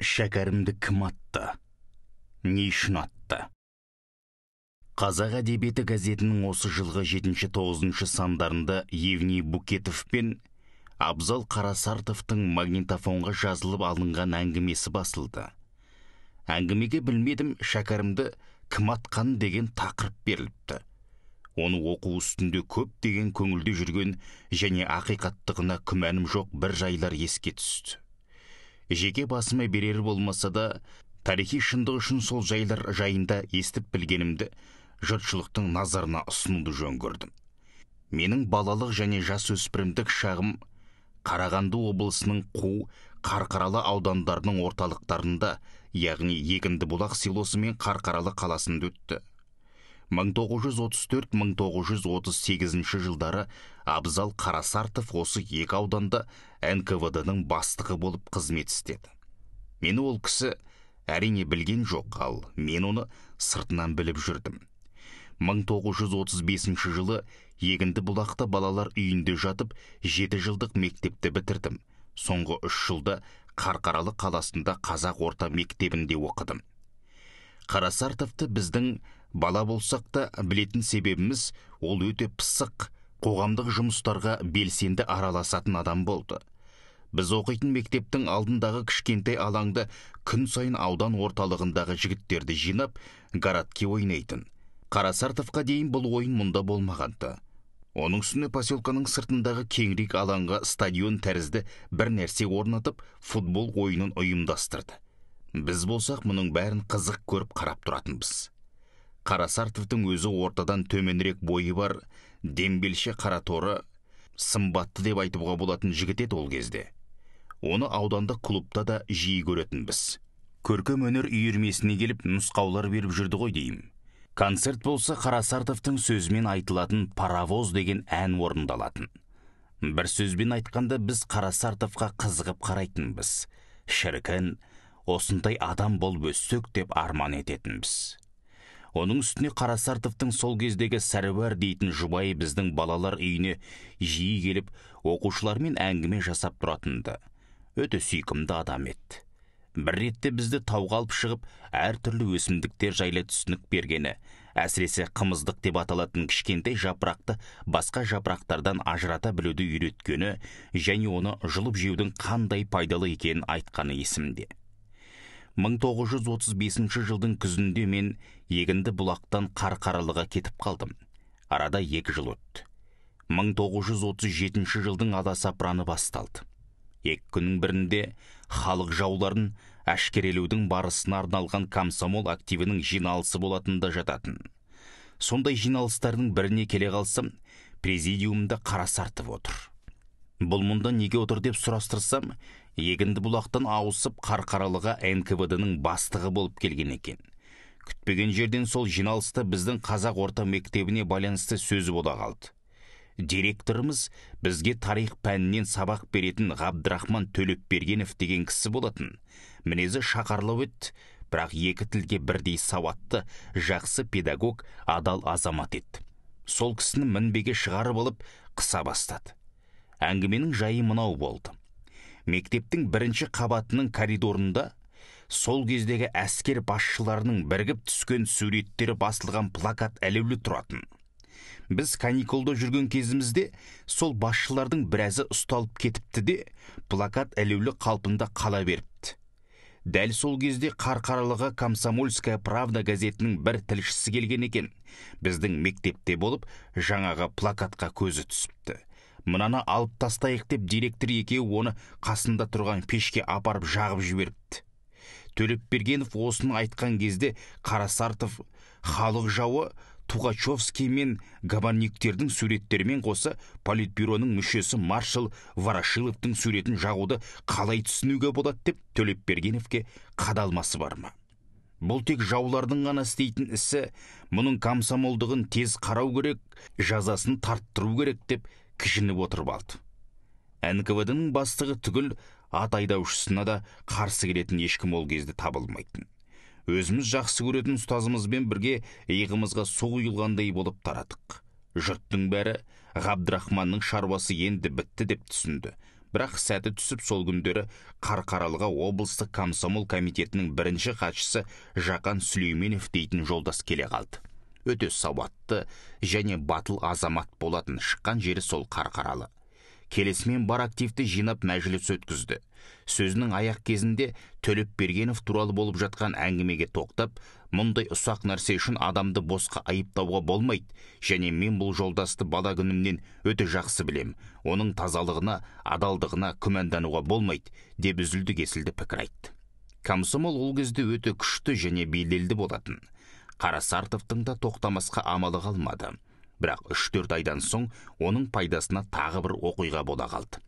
Шәкәрімді кім атты? Не үшін атты? Қазақ әдебиеті газетінің осы жылғы 7-9 сандарында Евний Букетов пен Абзал Қарасартовтың магнитофонға жазылып алынған әңгімесі басылды. Әңгімеге білмедім, шәкәрімді кім атқан деген тақырып беріліпті. Оны оқу үстінде көп деген көңілде жүрген және ақиқаттығына күмәнім жоқ бір жайлар еске түсті. Жеке басыма берер болмаса да, тарихи шындық үшін сол жайлар жайында естіп білгенімді жұртшылықтың назарына ұсынуды жөн көрдім. Менің балалық және жасөспірімдік шағым Қарағанды облысының Қу, Қарқаралы аудандарының орталықтарында, яғни Егіндібұлақ селосы мен Қарқаралы қаласында өтті. 1934-1938 жылдары Абзал Қарасартов осы екі ауданда НКВД-ның бастығы болып қызмет істеді. Мені ол кісі әрине білген жоқ, ал мен оны сыртынан біліп жүрдім. 1935 жылы Егіндібұлақта балалар үйінде жатып 7 жылдық мектепті бітірдім. Соңғы 3 жылда Қарқаралы қаласында қазақ орта мектебінде оқыдым. Қарасартовты біздің бала болсақ та білетін себебіміз, ол өте пысық, қоғамдық жұмыстарға белсенді араласатын адам болды. Біз оқитын мектептің алдындағы кішкентай алаңда күн сайын аудан орталығындағы жігіттерді жинап, городке ойнайтын. Қарасартовқа дейін бұл ойын мұнда болмағанды. Оның үстіне поселканың сыртындағы кеңірек алаңға стадион тәрізді бір нәрсе орнатып, футбол ойынын ұйымдастырды. Біз болсақ, мұның бәрін қызық көріп қарап тұратынбыз. Қарасартовтың өзі ортадан төменірек бойы бар, дембелше қараторы, сымбатты деп айтуға болатын жігіт еді ол кезде. Оны аудандық клубта да жиі көретінбіз. Көркем өнер үйірмесіне келіп нұсқаулар беріп жүрді ғой деймін. Концерт болса Қарасартовтың сөзімен айтылатын «Паровоз» деген ән орындалатын. Бір сөзбен айтқанда біз Қарасартовқа қызығып қарайтынбыз. Шіркін, осындай адам болып өссек деп арман ететінбіз. Оның үстіне Қарасартовтың сол кездегі Сәруар дейтін жұбайы біздің балалар үйіне жиі келіп, оқушылармен әңгіме жасап тұратынды. Өте сүйкімді адам еді. Бір ретте бізді тауға алып шығып, әртүрлі өсімдіктер жайлы түсінік бергені, әсіресе қымыздық деп аталатын кішкентай жапырақты басқа жапырақтардан ажырата білуді үйреткені және оны жұлып жеудің қандай пайдалы екенін айтқаны есімде. 1935 жылдың күзінде мен Егіндібұлақтан Қарқаралыға кетіп қалдым. Арада 2 жыл өтті. 1937 жылдың аласапыраны басталды. 2 күннің бірінде халық жауларын әшкерелеудің барысына арналған комсомол активінің жиналысы болатында жататын. Сондай жиналыстардың біріне келе қалсам, президиумда Қарасартов отыр. Бұл мұнда неге отыр деп сұрастырсам, Егіндібұлақтан ауысып Қарқаралыға НКВД-ның бастығы болып келген екен. Күтпеген жерден сол жиналыста біздің қазақ орта мектебіне байланысты сөзі бола қалды. Директорымыз бізге тарих пәнінен сабақ беретін Ғабдрахман Төлепбергенов деген кісі болатын. Мінезі шақарлау еді, бірақ екі тілге бірдей сауатты, жақсы педагог, адал азамат еді. Сол кісіні мінбеге шығарып алып қыса бастады. Әңгіменің жайы мынау болды. Мектептің 1-ші қабатының коридорында сол кездегі әскер басшыларының бірігіп түскен суреттері басылған плакат ілулі тұратын. Біз каникулда жүрген кезімізде сол басшылардың біразы ұсталып кетіпті де, плакат ілулі қалпында қала беріпті. Дәл сол кезде Қарқаралыға «Комсомольская правда» газетінің бір тілшісі келген екен. Біздің мектепте болып, жаңаға плакатқа көзі түсіпті. Мынаны алып тастайық деп директор екеуі оны қасында тұрған пешке апарып жағып жіберіпті. Төлепбергенов осыны айтқан кезде Қарасартов халық жауы Туғачевский мен Габарниктердің суреттерімен қоса политбюроның мүшесі маршал Ворошиловтың суретін жағуды қалай түсінуге болады деп Төлепбергеновке қадалмасы бар ма? Бұл тек жаулардың ғана істейтін ісі, мұның комсомолдығын тез қарау керек, жазасын тарттыру керек деп кіжініп отырып алды. НКВД-ның бастығы түгіл ат айдаушысына да қарсы келетін ешкім ол кезде табылмайтын. Өзіміз жақсы көретін ұстазымызбен бірге иығымызға су құйылғандай болып тарадық. Жұрттың бәрі Ғабдрахманның шаруасы енді бітті деп түсінді. Бірақ сәті түсіп сол күндері Қарқаралыға облыстық комсомол комитетінің бірінші хатшысы Жақан Сүлейменов дейтін жолдас келе қалды. Өте сауатты және батыл азамат болатын, шыққан жері сол Қарқаралы. Келесімен бар активті жинап мәжіліс өткізді. Сөзінің аяқ кезінде Төлепбергенов туралы болып жатқан әңгімеге тоқтап, мұндай ұсақ нәрсе үшін адамды босқа айыптауға болмайды, және мен бұл жолдасты бала күнімнен өте жақсы білем. Оның тазалығына, адалдығына күмәндануға болмайды, деп үзілді кесілді пікір айтты. Комсомол ол кезде өте күшті және беделді болатын. Қарасартовтың да тоқтамасқа амалы қалмады. Бірақ 3-4 айдан соң оның пайдасына тағы бір оқиға бола қалды.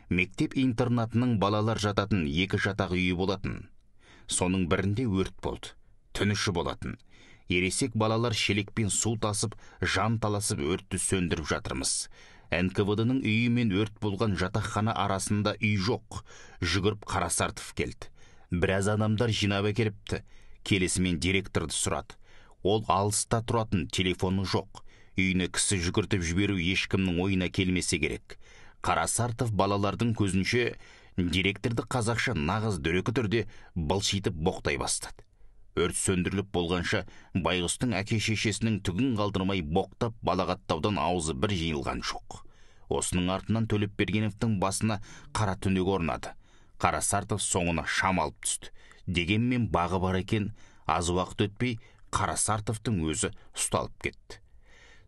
Мектеп интернатының балалар жататын 2 жатақ үйі болатын. Соның бірінде өрт болды. Түн іші болатын. Ересек балалар шелекпен су тасып, жан таласып өртті сөндіріп жатырмыз. НКВД-ның үйі мен өрт болған жатақхана арасында үй жоқ. Жүгіріп Қарасартов келді. Біраз адамдар жинап әкеліпті. Келесімен директорды сұрады. Ол алыста тұратын, телефоны жоқ. Үйіне кісі жүгіртіп жіберу ешкімнің ойына келмесе керек. Қарасартов балалардың көзінше директорды қазақша нағыз дөрекі түрде былшитып боқтай бастады. Өрт сөндіріліп болғанша байғұстың әке-шешесінің түгін қалдырмай боқтап балағаттаудан аузы бір жиылған жоқ. Осының артынан Төлепбергеновтың басына қара түнек орнады. Қарасартов соңына шам алып түсті. Дегенмен бағы бар екен, аз уақыт өтпей Қарасартовтың өзі ұсталып кетті.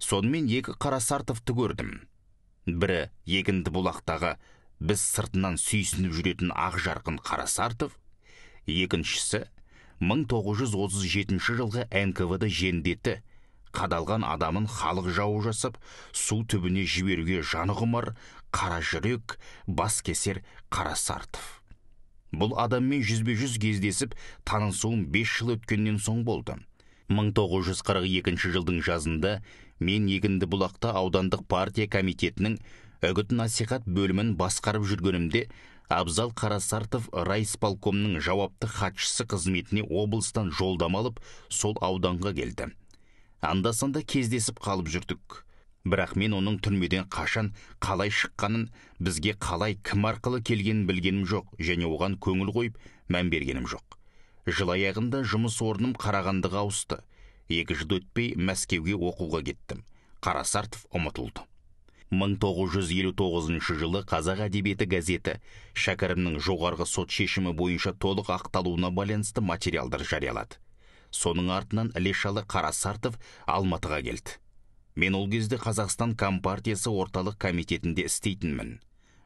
Сонымен 2 Қарасартовты көрдім. Бірі Егінді Бұлақтағы біз сыртынан сүйсініп жүретін ақ жарқын Қарасартов, екіншісі 1937 жылғы НКВД жендеті, қадалған адамын халық жауы жасап, су түбіне жіберуге жаны құмар, қара жүрек, бас кесер Қарасартов. Бұл адаммен жүзбе-жүз кездесіп, танысуым 5 жыл өткеннен соң болды. 1942 жылдың жазында мен Егінді Бұлақта аудандық партия комитетінің үгіт-насихат бөлімін басқарып жүргенімде, Абзал Қарасартов райисполкомның жауапты хатшысы қызметіне облыстан жолдама алып, сол ауданға келді. Анда-санда кездесіп қалып жүрдік. Бірақ мен оның түрмеден қашан, қалай шыққанын, бізге қалай, кім арқылы келгенін білгенім жоқ, және оған көңіл қойып, мән бергенім жоқ. Жыл аяғында жұмыс орным Қарағандыға ауысты. 2 жыл өтпей Мәскеуге оқуға кеттім. Қарасартов ұмытылды. 1959 жылы Қазақ әдебиеті газеті шәкәрімнің жоғарғы сот шешімі бойынша толық ақталуына байланысты материалдар жариялады. Соның артынан Іле-Шалы Қарасартов Алматыға келді. Мен ол кезде Қазақстан Компартиясы орталық комитетінде істейтінмін.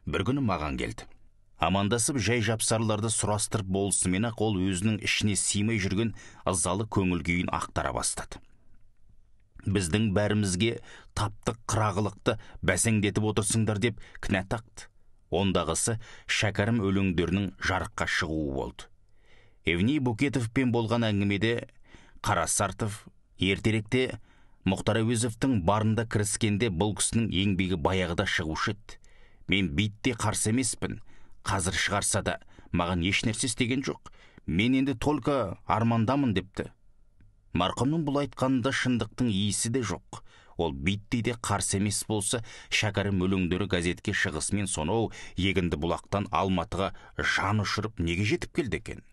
Бір күні маған келді. Амандасып жай жапсарларды сұрастырып болысымен-ақ ол өзінің ішіне сыймай жүрген ызалы көңіл күйін ақтара бастады. Біздің бәрімізге таптық қырағылықты бәсеңдетіп отырсыңдар деп кінә тақты. Ондағысы шәкәрім өлеңдерінің жарыққа шығуы болды. Евней Букетовпен болған әңгімеде Қарасартов ертеректе Мұхтар Әуезовтің барында кіріскенде бұл кісінің еңбегі баяғыда шығушы еді. Мен битте қарсы емеспін. Қазір шығарса да маған еш нәрсе істеген жоқ. Мен енді только армандамын депті. Марқұмның бұл айтқанында шындықтың иісі де жоқ. Ол битте де қарсы емес болса, шәкәрім өлеңдері газетке шығысымен сонау Егінді Бұлақтан Алматыға жан ұшырып неге жетіп келді екен?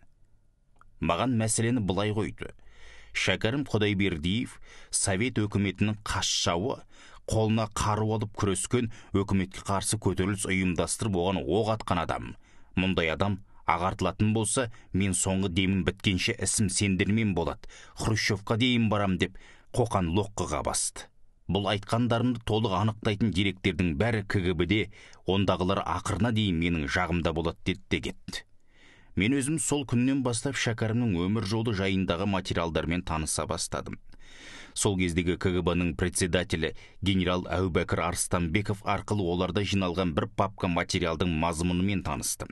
Маған мәселені былай қойды. Шәкәрім Құдайбердиев Совет өкіметінің қасшауы, қолына қару алып күрескен, өкіметке қарсы көтеріліс ұйымдастырып оған оқ атқан адам. Мұндай адам ағартылатын болса, мен соңғы демім біткенше ісім сендермен болады. Хрущевқа дейін барам деп қоқан лоққыға басты. Бұл айтқандарымды толық анықтайтын деректердің бәрі КГБ-де, ондағылар ақырына дейін менің жағымда болады деді де кетті. Мен өзім сол күннен бастап шәкәрімнің өмір жолы жайындағы материалдармен таныса бастадым. Сол кездегі КГБ-ның председателі генерал Әубәкір Арыстанбеков арқылы оларда жиналған бір папка материалдың мазмұнымен таныстым.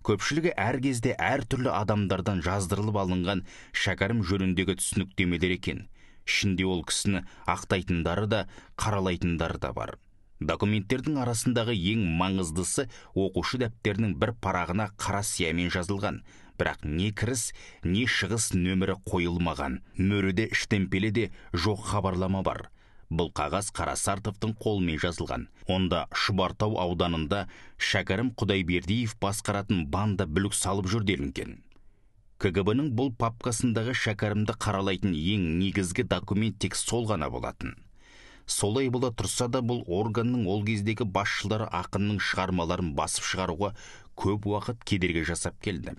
Көпшілігі әр кезде әр түрлі адамдардан жаздырылып алынған шәкәрім жөніндегі түсініктемелер екен. Ішінде ол кісіні ақтайтындары да, қаралайтындары да бар. Документтердің арасындағы ең маңыздысы оқушы дәптерінің бір парағына қара сиямен жазылған, бірақ не кіріс, не шығыс нөмірі қойылмаған. Мөріде штемпелі де жоқ хабарлама бар. Бұл қағаз Қарасартовтың қолымен жазылған. Онда Шұбартау ауданында Шәкәрім Құдайбердиев басқаратын банда бүлік салып жүр делінген. КГБ-ның бұл папкасындағы Шәкәрімді қаралайтын ең негізгі документ тек сол ғана болатын. Солай бола тұрса да, бұл органның ол кездегі басшылары ақынның шығармаларын басып шығаруға көп уақыт кедергі жасап келді.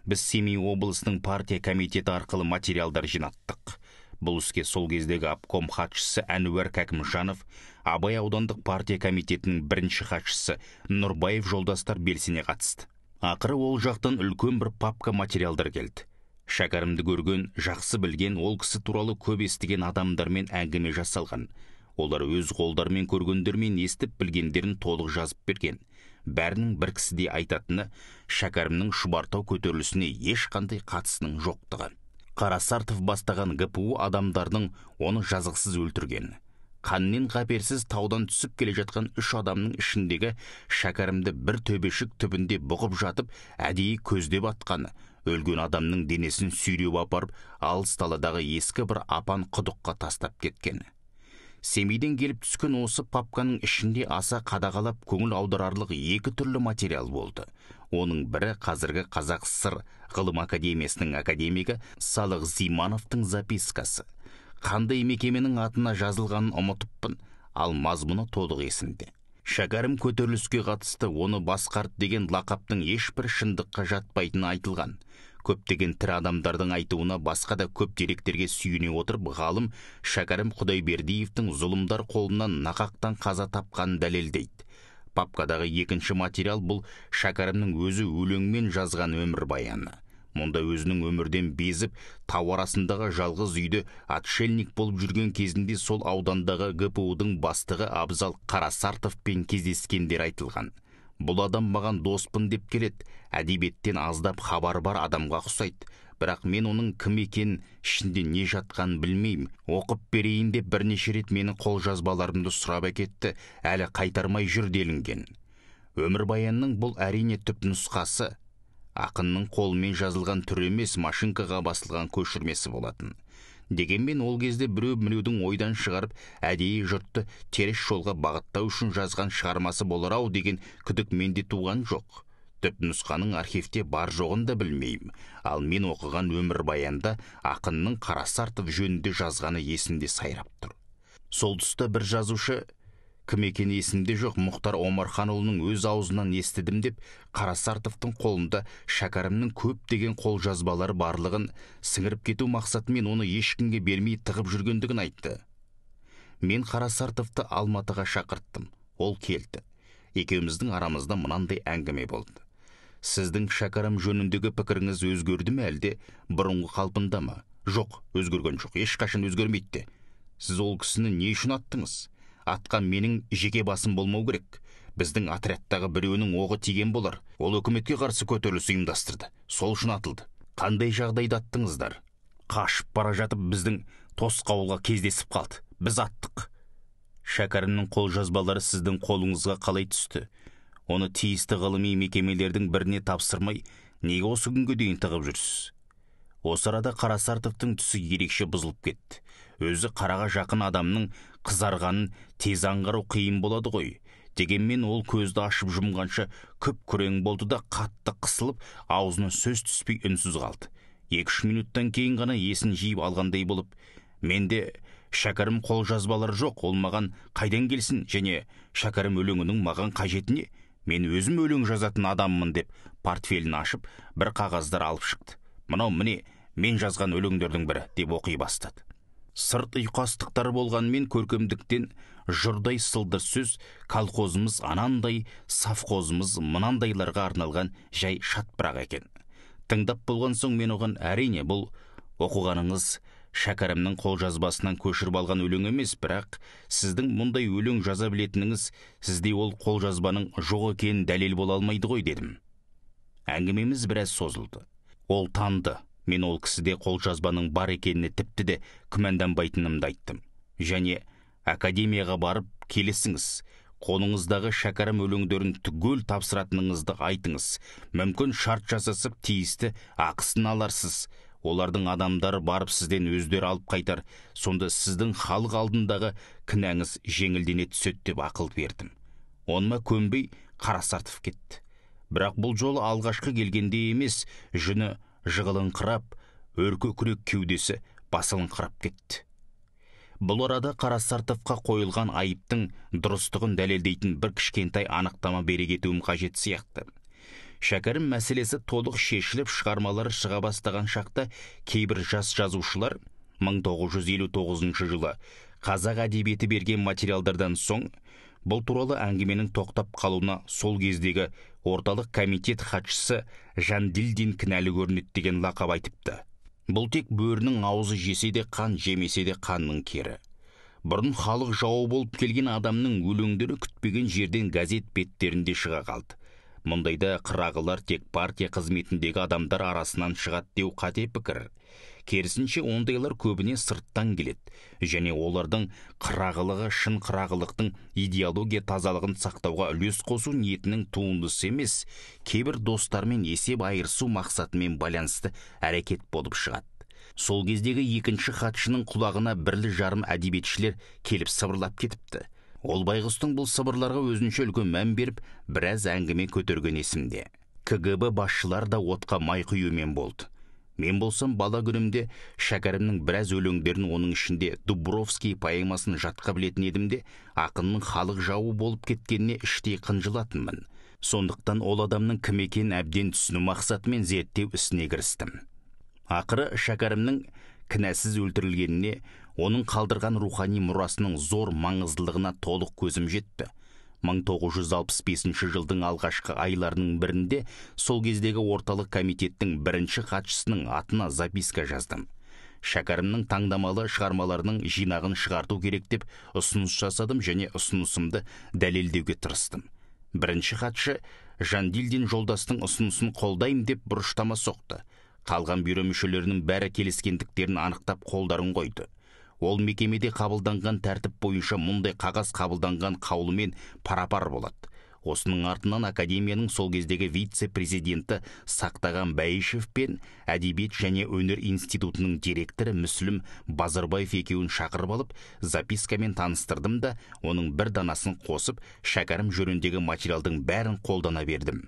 Біз Семей облысының партия комитеті арқылы материалдар жинаттық. Бұл іске сол кездегі обком хатшысы Әнуар Кәкімжанов, Абай аудандық партия комитетінің бірінші хатшысы Нұрбаев жолдастар белсене қатысты. Ақыры ол жақтан үлкен бір папка материалдар келді. Шәкәрімді көрген, жақсы білген, ол кісі туралы көп естіген адамдармен әңгіме жасалған. Олар өз қолдарымен көргендермен естіп білгендерін толық жазып берген. Бәрінің бір кісідей айтатыны Шәкәрімнің Шұбартау көтерілісіне ешқандай қатысының жоқтығы. Қарасартов бастаған ГПУ адамдардың оны жазықсыз өлтірген. Қаннен қаперсіз таудан түсіп келе жатқан 3 адамның ішіндегі Шәкәрімді бір төбешік түбінде бұғып жатып, әдейі көздеп атқаны, өлген адамның денесін сүйреп апарып, алыс таладағы ескі бір апан құдыққа тастап кеткен. Семейден келіп түскен осы папканың ішінде аса қадағалап көңіл аударарлық 2 түрлі материал болды. Оның бірі қазіргі Қазақ ССР ғылым академиясының академигі Салық Зимановтың запискасы. Қандай мекеменің атына жазылғанын ұмытыппын, ал мазмұны толық есімде. Шәкәрім көтеріліске қатысты, оны басқарт деген лақаптың ешбір шындыққа жатпайтыны айтылған. Көптеген тірі адамдардың айтуына, басқа да көп деректерге сүйене отырып, ғалым Шәкәрім Құдайбердиевтің зұлымдар қолынан нақақтан қаза тапқанын дәлелдейді. Папкадағы екінші материал бұл Шәкәрімнің өзі өлеңмен жазған өмір баяны. Мұнда өзінің өмірден безіп, тау арасындағы жалғыз үйді отшельник болып жүрген кезінде сол аудандағы ГПУ-дың бастығы Абзал Қарасартовпен кездескендер айтылған. Бұл адам маған доспын деп келеді, әдебиеттен аздап хабар бар адамға ұқсайды. Бірақ мен оның кім екенін, ішінде не жатқанын білмеймін. Оқып берейін деп бірнеше рет менің қолжазбаларымды сұрап әкетті, әлі қайтармай жүр делінген. Өмірбаянның бұл әрине түп нұсқасы. Ақынның қолымен жазылған түрі емес, машинкаға басылған көшірмесі болатын. Дегенмен ол кезде біреудің ойдан шығарып, әдейі жұртты теріс жолға бағыттау үшін жазған шығармасы болар-ау деген күдік менде туған жоқ. Түп нұсқаның архивте бар жоғын да білмеймін. Ал мен оқыған өмірбаянда ақынның Қарасартов жөнінде жазғаны есімде сайрап тұр. Сол тұста бір жазушы, кім екені есімде жоқ, Мұхтар Омарханұлының өз аузынан естідім деп, Қарасартовтың қолында Шәкәрімнің көптеген қолжазбалары барлығын сіңіріп кету мақсатымен оны ешкімге бермей тығып жүргендігін айтты. Мен Қарасартовты Алматыға шақырттым. Ол келді. Екеуміздің арамызда мынандай әңгіме болды. Сіздің Шәкәрім жөніндегі пікіріңіз өзгерді ме, әлде бұрынғы қалпында ма? Жоқ, өзгерген жоқ, ешқашан өзгермейді. Сіз ол кісіні не үшін аттыңыз? Атқан менің жеке басым болмау керек. Біздің отрядтағы біреуінің оғы тиген болар. Ол үкіметке қарсы көтеріліс ұйымдастырды. Сол үшін атылды. Қандай жағдайда аттыңыздар? Қашып бара жатып біздің тосқауылға кездесіп қалды. Біз аттық. Шәкәрімнің қолжазбалары сіздің қолыңызға қалай түсті? Оны тиісті ғылыми мекемелердің біріне тапсырмай, неге осы күнге дейін тығып жүрсіз? Осы арада Қарасартовтың түсі ерекше бұзылып кетті. Өзі қараға жақын адамның қызарғанын тез аңғару қиын болады ғой. Дегенмен ол көзді ашып жұмғанша күп күрең болды да қатты қысылып, аузына сөз түспей үнсіз қалды. 2-3 минуттан кейін ғана есін жиып алғандай болып, менде Шәкәрім қолжазбалары жоқ, ол маған қайдан келсін, және Шәкәрім өлеңінің маған қажетіне? Мен өзім өлең жазатын адаммын деп портфелін ашып, бір қағаздар алып шықты. Мынау міне мен жазған өлеңдердің бірі деп оқи бастады. Сырт ұйқастықтары болғанмен көркемдіктен жұрдай сылдыр сөз, колхозымыз анандай, совхозымыз мынандайларға арналған жай шатпырақ екен. Тыңдап болған соң мен оған, әрине бұл оқығаныңыз Шәкәрімнің қолжазбасынан көшіріп алған өлең емес, бірақ сіздің мұндай өлең жаза білетініңіз сізде ол қолжазбаның жоқ екенін дәлел бола алмайды ғой дедім. Әңгімеміз біраз созылды. Ол танды. Мен ол кісіде қолжазбаның бар екеніне тіпті де күмәнданбайтынымды айттым. Және академияға барып келесіңіз. Қолыңыздағы Шәкәрім өлеңдерін түгел тапсыратыныңызды айтыңыз. Мүмкін шарт жасасып тиісті ақысын аларсыз. Олардың адамдары барып сізден өздері алып қайтар, сонда сіздің халық алдындағы кінәңіз жеңілдене түседі деп ақыл бердім. Оныма көнбей Қарасартов кетті. Бірақ бұл жолы алғашқы келгенде емес, жүні жығылыңқырап, өркөкірек кеудесі басылыңқырап кетті. Бұл арада Қарасартовқа қойылған айыптың дұрыстығын дәлелдейтін бір кішкентай анықтама бере кетуім қажет сияқты. Шәкәрім мәселесі толық шешіліп шығармалары шыға бастаған шақта кейбір жас жазушылар 1959 жылы қазақ әдебиеті берген материалдардан соң бұл туралы әңгіменің тоқтап қалуына сол кездегі орталық комитет хатшысы Жандилдин кінәлі көрінеді деген лақап айтыпты. Бұл тек бөрінің аузы жесе де қан, жемесе де қанның кері. Бұрын халық жауы болып келген адамның өлеңдері күтпеген жерден газет беттерінде шыға қалды. Мұндайда қырағылар тек партия қызметіндегі адамдар арасынан шығады деу қате пікір. Керісінше ондайлар көбіне сырттан келеді, және олардың қырағылығы шын қырағылықтың идеология тазалығын сақтауға үлес қосу ниетінің туындысы емес, кейбір достармен есеп айырысу мақсатымен байланысты әрекет болып шығады. Сол кездегі екінші хатшының құлағына бірлі-жарым әдебиетшілер келіп сыбырлап кетіпті. Ол байғұстың бұл сыбырларға өзінше үлкен мән беріп, біраз әңгіме көтерген есімде. КГБ басшылар да отқа май құюмен болды. Мен болсам бала күнімде Шәкәрімнің біраз өлеңдерін, оның ішінде Дубровский поэмасын жатқа білетін едім де, ақынның халық жауы болып кеткеніне іштей қынжылатынмын. Сондықтан ол адамның кім екенін әбден түсіну мақсатымен зерттеу ісіне кірістім. Ақыры Шәкәрімнің кінәсіз өлтірілгеніне, оның қалдырған рухани мұрасының зор маңыздылығына толық көзім жетті. 1965 жылдың алғашқы айларының бірінде сол кездегі орталық комитеттің бірінші хатшысының атына записка жаздым. Шәкәрімнің таңдамалы шығармаларының жинағын шығарту керек деп ұсыныс жасадым және ұсынысымды дәлелдеуге тырыстым. Бірінші хатшы Жандилдин жолдастың ұсынысын қолдайым деп бұрыштама соқты. Қалған бюро мүшелерінің бәрі келіскендіктерін анықтап қолдарын қойды. Ол мекемеде қабылданған тәртіп бойынша мұндай қағаз қабылданған қаулымен пара-пар болады. Осының артынан академияның сол кездегі вице-президенті Сақтаған Бәйішев пен әдебиет және өнер институтының директоры Мүсілім Базарбаев екеуін шақырып алып, запискамен таныстырдым да, оның бір данасын қосып, Шәкәрім жөніндегі материалдың бәрін қолдана бердім.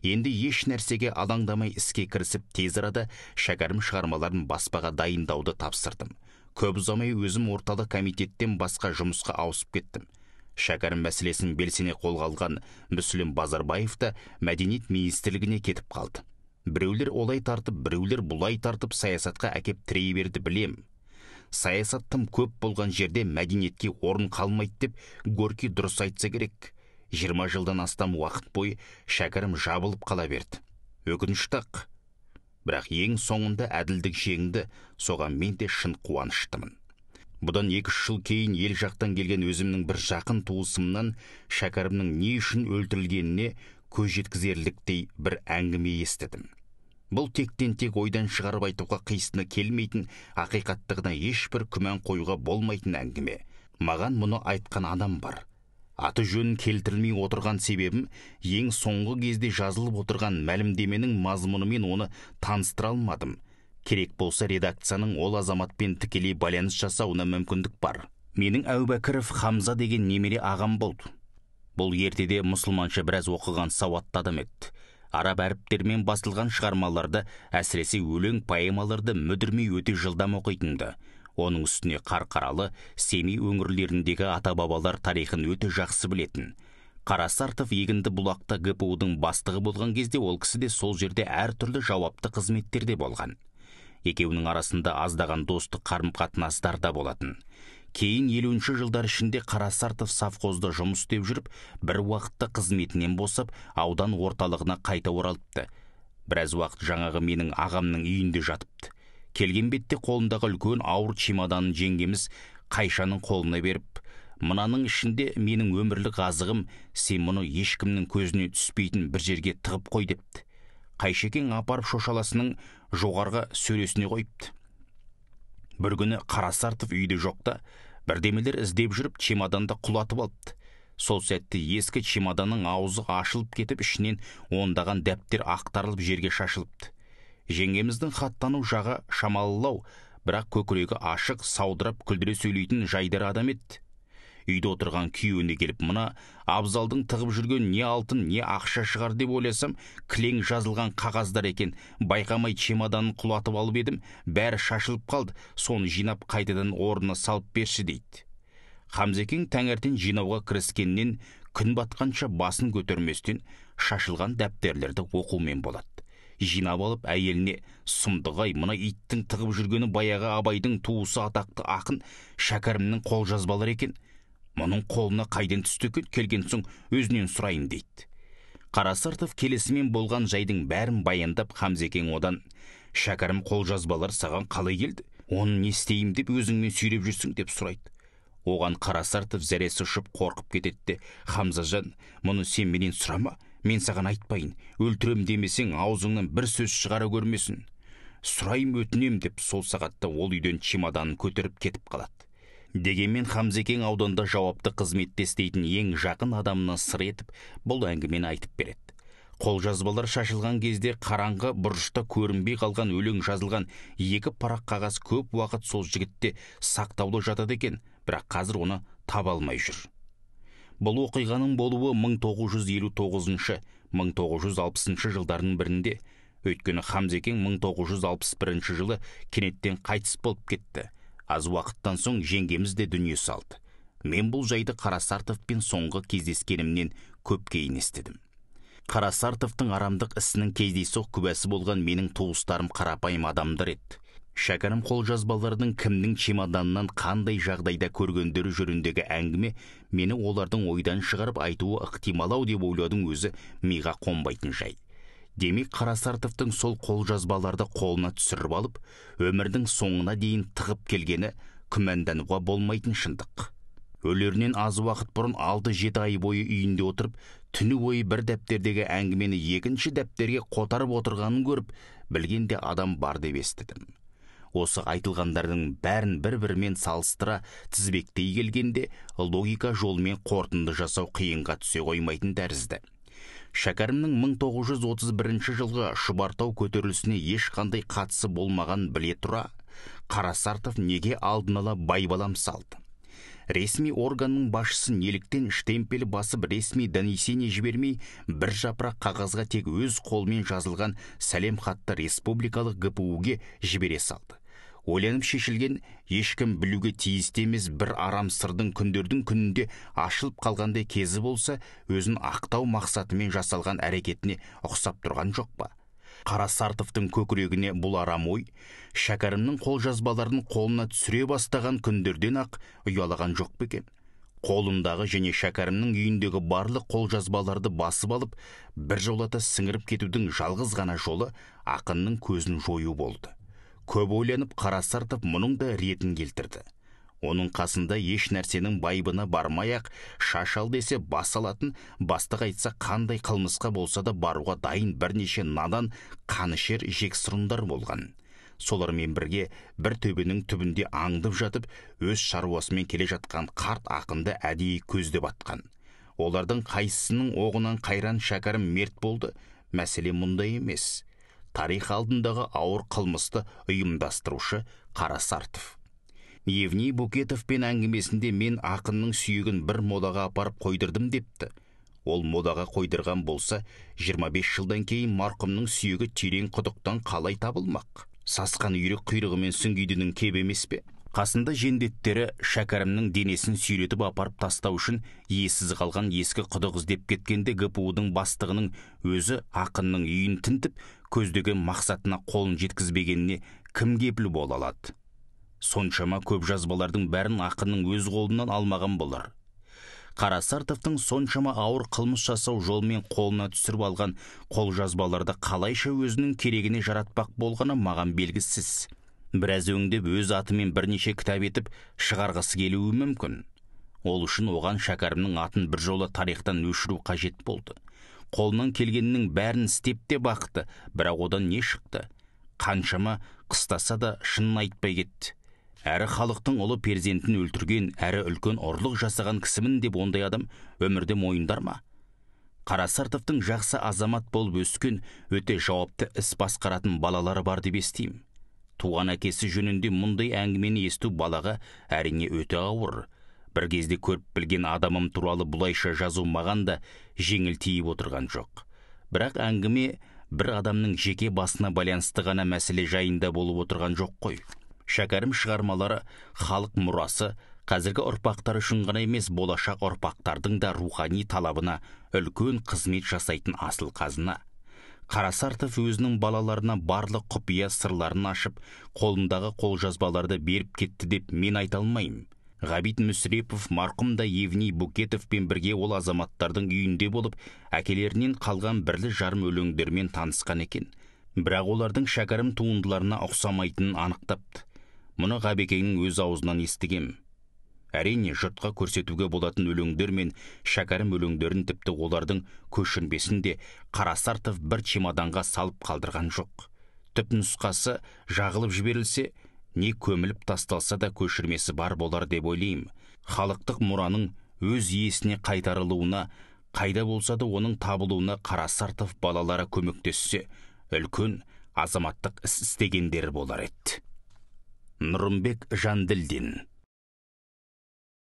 Енді еш нәрсеге алаңдамай іске кірісіп, тез арада Шәкәрім шығармаларын баспаға дайындауды тапсырдым. Көп ұзамай өзім орталық комитеттен басқа жұмысқа ауысып кеттім. Шәкәрім мәселесін белсене қолға алған Мүсілім Базарбаев та мәдениет министрлігіне кетіп қалды. Біреулер олай тартып, біреулер бұлай тартып саясатқа әкеп тірей берді, білем. Саясат тым көп болған жерде мәдениетке орын қалмайды деп Горький дұрыс айтса керек. 20 жылдан астам уақыт бойы Шәкәрім жабылып қала берді. Өкінішті-ақ. Бірақ ең соңында әділдік жеңді, соған мен де шын қуаныштымын. Бұдан 2 жыл кейін ел жақтан келген өзімнің бір жақын туысымнан Шәкәрімнің не үшін өлтірілгеніне көз жеткізерліктей бір әңгіме естідім. Бұл тектен-тек ойдан шығарып айтуға қисыны келмейтін, ақиқаттығына ешбір күмән қоюға болмайтын әңгіме. Маған мұны айтқан адам бар. Аты жөнін келтірілмей отырған себебім, ең соңғы кезде жазылып отырған мәлімдеменің мазмұнымен оны таныстыра алмадым. Керек болса редакцияның ол азаматпен тікелей байланыс жасауына мүмкіндік бар. Менің Әубәкіров Хамза деген немере ағам болды. Бұл ертеде мұсылманша біраз оқыған сауатты адам еді. Араб әріптермен басылған шығармаларды, әсіресе өлең поэмаларды мүдірмей өте жылдам оқитынды. Оның үстіне Қарқаралы, Семей өңірлеріндегі ата-бабалар тарихын өте жақсы білетін. Қарасартов егінді бұлақта ГПУ-дың бастығы болған кезде ол кісі де сол жерде әртүрлі жауапты қызметтерде болған. Екеуінің арасында аздаған достық қарым-қатынастар да болатын. Кейін 50-ші жылдар ішінде Қарасартов совхозда жұмыс істеп жүріп, бір уақытта қызметінен босап, аудан орталығына қайта оралыпты. Біраз уақыт жаңағы менің ағамның үйінде жатыпты. Келген бетте қолындағы үлкен ауыр чемоданын жеңгеміз Қайшаның қолына беріп, мынаның ішінде менің өмірлік азығым, сен мұны ешкімнің көзіне түспейтін бір жерге тығып қой депті. Қайшекең апарып шошаласының жоғарғы сөресіне қойыпты. Бір күні Қарасартов үйде жоқта, бірдемелер іздеп жүріп чемоданды құлатып алыпты. Сол сәтте ескі чемоданның аузы ашылып кетіп, ішінен ондаған дәптер ақтарылып жерге шашылыпты. Жеңгеміздің хаттану жағы шамалылау, бірақ көкірегі ашық, саудырап күлдіре сөйлейтін жайдары адам еді. Үйде отырған күйеуіне келіп, мына абзалдың тығып жүрген не алтын, не ақша шығар деп ойласам, кілең жазылған қағаздар екен. Байқамай чемоданын құлатып алып едім, бәрі шашылып қалды, соны жинап қайтадан орнына салып берші дейді. Хамзекең таңертең жинауға кіріскеннен күн батқанша басын көтерместен шашылған дәптерлерді оқумен болады. Жинап алып әйеліне, сұмдық-ай, мына иттің тығып жүргені баяғы Абайдың туысы атақты ақын Шәкәрімнің қолжазбалары екен. Мұның қолына қайдан түсті екен, келген соң өзінен сұрайын дейді. Қарасартов келесімен болған жайдың бәрін баяндап, Хамзекең одан: Шәкәрім қолжазбалар саған қалай келді? Оны не істеймін деп өзіңмен сүйреп жүрсің деп сұрайды. Оған Қарасартов зәресі ұшып қорқып кетеді: Хамзажан, мұны сен менен сұрама, мен саған айтпайын, өлтірем демесең аузыңнан бір сөз шығара көрмесін. Сұрайым, өтінем деп сол сағатта ол үйден чемоданын көтеріп кетіп қалады. Дегенмен Хамзекең ауданда жауапты қызметте істейтін ең жақын адамына сыр етіп, бұл әңгімені айтып береді. Қолжазбалар шашылған кезде қараңғы бұрышта көрінбей қалған өлең жазылған 2 парақ қағаз көп уақыт сол жігітте сақтаулы жатады екен, бірақ қазір оны таба алмай жүр. Бұл оқиғаның болуы 1959-1960 жылдардың бірінде. Өйткені Хамзекең 1961 жылы кенеттен қайтыс болып кетті. Аз уақыттан соң жеңгеміз де дүние салды. Мен бұл жайды Қарасартовпен соңғы кездескенімнен көп кейін естідім. Қарасартовтың арамдық ісінің кездейсоқ куәсі болған менің туыстарым қарапайым адамдар еді. Шәкәрім қолжазбаларының кімнің чемоданынан қандай жағдайда көргендері жөніндегі әңгіме мені олардың ойдан шығарып айтуы ықтималау деп ойладың өзі миға қонбайтын жай. Демек Қарасартовтың сол қолжазбаларды қолына түсіріп алып, өмірдің соңына дейін тығып келгені күмәндануға болмайтын шындық. Өлерінен аз уақыт бұрын 6-7 ай бойы үйінде отырып, түні бойы бір дәптердегі әңгімені екінші дәптерге қотарып отырғанын көріп, білгенде адам бар деп естідім. Осы айтылғандардың бәрін бір-бірімен салыстыра тізбектей келгенде, логика жолымен қорытынды жасау қиынға түсе қоймайтын тәрізді. Шәкәрімнің 1931 жылғы Шұбартау көтерілісіне ешқандай қатысы болмаған біле тұра, Қарасартов неге алдын ала байбалам салды? Ресми органның басшысы неліктен штемпелі басып ресми донесение жібермей, бір жапырақ қағазға тек өз қолмен жазылған сәлем хатты республикалық ГПУ-ге жібере салды? Ойланып шешілген, ешкім білуге тиісті емес бір арам сырдың күндердің күнінде ашылып қалғандай кезі болса, өзін ақтау мақсатымен жасалған әрекетіне ұқсап тұрған жоқ па? Қарасартовтың көкірегіне бұл арам ой Шәкәрімнің қолжазбаларын қолына түсіре бастаған күндерден ақ ұялаған жоқ па екен? Қолындағы және Шәкәрімнің үйіндегі барлық қолжазбаларды басып алып, бір жолата сіңіріп кетудің жалғыз ғана жолы ақынның көзін жою болды. Көп ойланып Қарасартов мұның да ретін келтірді. Оның қасында еш нәрсенің байыбына бармай-ақ, шашал десе бас алатын, бастық айтса қандай қылмысқа болса да баруға дайын бірнеше надан қанішер жексұрындар болған. Солармен бірге бір төбенің түбінде аңдып жатып, өз шаруасымен келе жатқан қарт ақынды әдейі көздеп атқан. Олардың қайсысының оғынан қайран Шәкәрім мерт болды? Мәселе мұнда емес. Тарих алдындағы ауыр қылмысты ұйымдастырушы Қарасартов. Евней Букетовпен әңгімесінде мен ақынның сүйегін бір модаға апарып қойдырдым депті. Ол модаға қойдырған болса, 25 жылдан кейін марқұмның сүйегі терең құдықтан қалай табылмақ? Сасқан үйрек құйрығымен сүңгидінің кебі емес пе? Қасында жендеттері Шәкәрімнің денесін сүйретіп апарып тастау үшін иесіз қалған ескі құдық іздеп кеткенде ГПУ-дың бастығының өзі ақынның үйін тінтіп, көздеген мақсатына қолын жеткізбегеніне кім кепіл бола алады? Соншама көп жазбалардың бәрін ақынның өз қолынан алмаған болар. Қарасартовтың соншама ауыр қылмыс жасау жолмен қолына түсіріп алған қолжазбаларды қалайша өзінің керегіне жаратпақ болғаны маған белгісіз. Біраз өңдеп өз атымен бірнеше кітап етіп шығарғысы келуі мүмкін. Ол үшін оған Шәкәрімнің атын бір жолы тарихтан өшіру қажет болды. Қолынан келгеннің бәрін істеп те бақты, бірақ одан не шықты? Қаншама қыстаса да шынын айтпай кетті. Әрі халықтың ұлы перзентін өлтірген, әрі үлкен ұрлық жасаған кісімін деп ондай адам өмірде мойындар ма? Қарасартовтың жақсы азамат болып өскен, өте жауапты іс басқаратын балалары бар деп естимін. Туған әкесі жөнінде мұндай әңгімені есту балаға әрине өте ауыр. Бір кезде көріп білген адамым туралы бұлайша жазу маған да жеңіл тиіп отырған жоқ. Бірақ әңгіме бір адамның жеке басына байланысты ғана мәселе жайында болып отырған жоқ қой. Шәкәрім шығармалары халық мұрасы қазіргі ұрпақтар үшін ғана емес, болашақ ұрпақтардың да рухани талабына үлкен қызмет жасайтын асыл қазына. Қарасартов өзінің балаларына барлық құпия сырларын ашып, қолындағы қолжазбаларды беріп кетті деп мен айта алмаймын. Ғабит Мүсірепов, марқұм да Евний Букетовпен бірге ол азаматтардың үйінде болып, әкелерінен қалған бірлі жарым өлеңдермен танысқан екен. Бірақ олардың Шәкәрім туындыларына ұқсамайтынын анықтапты. Мұны Ғабекеңнің өз аузынан естігем. Әрине, жұртқа көрсетуге болатын өлеңдер мен Шәкәрім өлеңдерін, тіпті олардың көшірмесін де Қарасартов бір чемоданға салып қалдырған жоқ. Түп нұсқасы жағылып жіберілсе, не көміліп тасталса да көшірмесі бар болар деп ойлаймын. Халықтық мұраның өз иесіне қайтарылуына, қайда болса да оның табылуына Қарасартов балалары көмектессе, үлкен азаматтық іс істегендері болар еді. Нұрымбек Жанділдин.